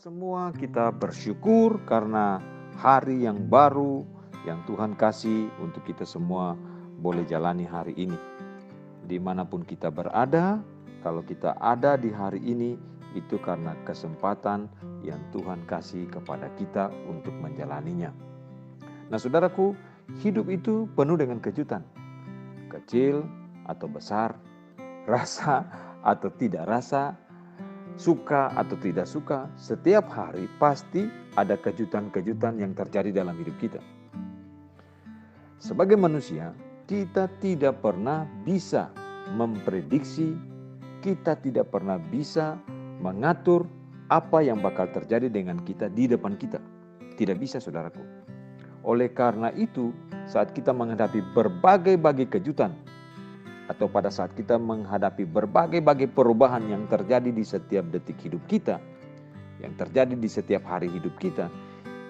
semua kita bersyukur karena hari yang baru yang Tuhan kasih untuk kita semua boleh jalani hari ini. Dimanapun kita berada, kalau kita ada di hari ini, itu karena kesempatan yang Tuhan kasih kepada kita untuk menjalaninya. Nah saudaraku, hidup itu penuh dengan kejutan. Kecil atau besar, rasa atau tidak rasa, suka atau tidak suka, setiap hari pasti ada kejutan-kejutan yang terjadi dalam hidup kita. Sebagai manusia, kita tidak pernah bisa memprediksi, kita tidak pernah bisa mengatur apa yang bakal terjadi dengan kita di depan kita. Tidak bisa, saudaraku. Oleh karena itu, saat kita menghadapi berbagai-bagai kejutan, atau pada saat kita menghadapi berbagai-bagai perubahan yang terjadi di setiap detik hidup kita, yang terjadi di setiap hari hidup kita,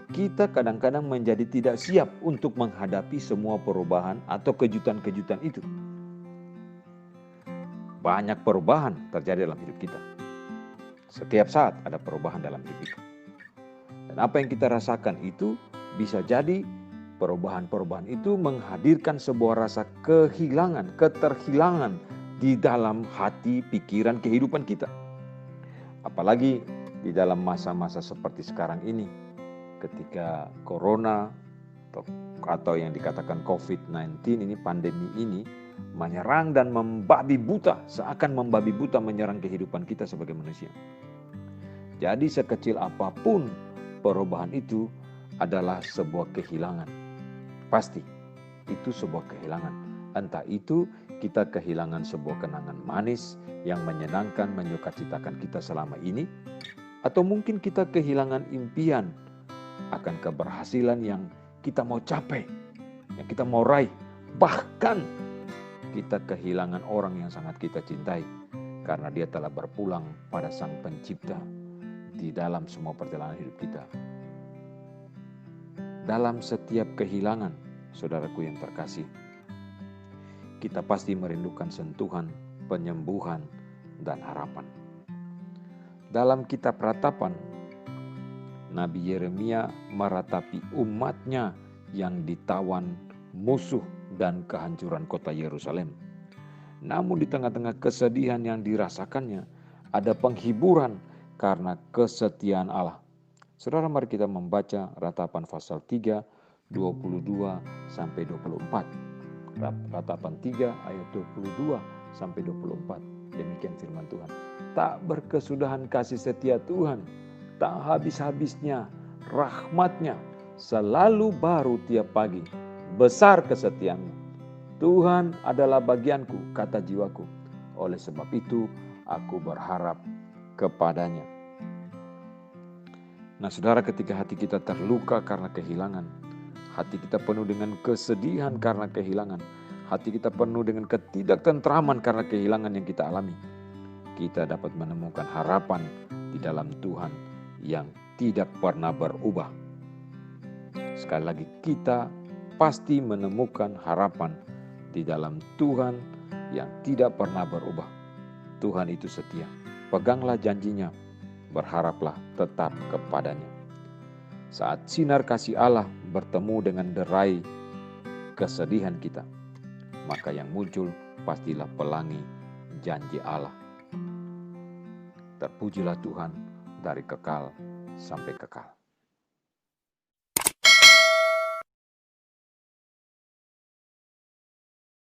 kita kadang-kadang menjadi tidak siap untuk menghadapi semua perubahan atau kejutan-kejutan itu. Banyak perubahan terjadi dalam hidup kita. Setiap saat ada perubahan dalam hidup kita. Dan apa yang kita rasakan itu bisa jadi perubahan-perubahan itu menghadirkan sebuah rasa kehilangan, keterhilangan di dalam hati, pikiran, kehidupan kita. Apalagi di dalam masa-masa seperti sekarang ini, ketika corona atau yang dikatakan COVID-19 ini, pandemi ini menyerang dan membabi buta, seakan membabi buta menyerang kehidupan kita sebagai manusia. Jadi sekecil apapun perubahan itu adalah sebuah kehilangan. Pasti itu sebuah kehilangan. Entah itu kita kehilangan sebuah kenangan manis yang menyenangkan, menyukacitakan kita selama ini, atau mungkin kita kehilangan impian akan keberhasilan yang kita mau capai, yang kita mau raih. Bahkan kita kehilangan orang yang sangat kita cintai karena dia telah berpulang pada Sang Pencipta di dalam semua perjalanan hidup kita. Dalam setiap kehilangan, saudaraku yang terkasih, kita pasti merindukan sentuhan, penyembuhan, dan harapan. Dalam kitab Ratapan, Nabi Yeremia meratapi umatnya yang ditawan musuh dan kehancuran kota Yerusalem. Namun di tengah-tengah kesedihan yang dirasakannya, ada penghiburan karena kesetiaan Allah. Saudara, mari kita membaca Ratapan pasal 3, 22 sampai 24. Ratapan 3 ayat 22 sampai 24. Demikian firman Tuhan. Tak berkesudahan kasih setia Tuhan, tak habis-habisnya rahmatnya, selalu baru tiap pagi, besar kesetiaanmu. Tuhan adalah bagianku, kata jiwaku. Oleh sebab itu aku berharap kepadanya. Nah saudara, ketika hati kita terluka karena kehilangan, hati kita penuh dengan kesedihan karena kehilangan, hati kita penuh dengan ketidaktentraman karena kehilangan yang kita alami, kita dapat menemukan harapan di dalam Tuhan yang tidak pernah berubah. Sekali lagi, kita pasti menemukan harapan di dalam Tuhan yang tidak pernah berubah. Tuhan itu setia. Peganglah janjinya, berharaplah tetap kepadanya. Saat sinar kasih Allah bertemu dengan derai kesedihan kita, maka yang muncul pastilah pelangi janji Allah. Terpujilah Tuhan dari kekal sampai kekal.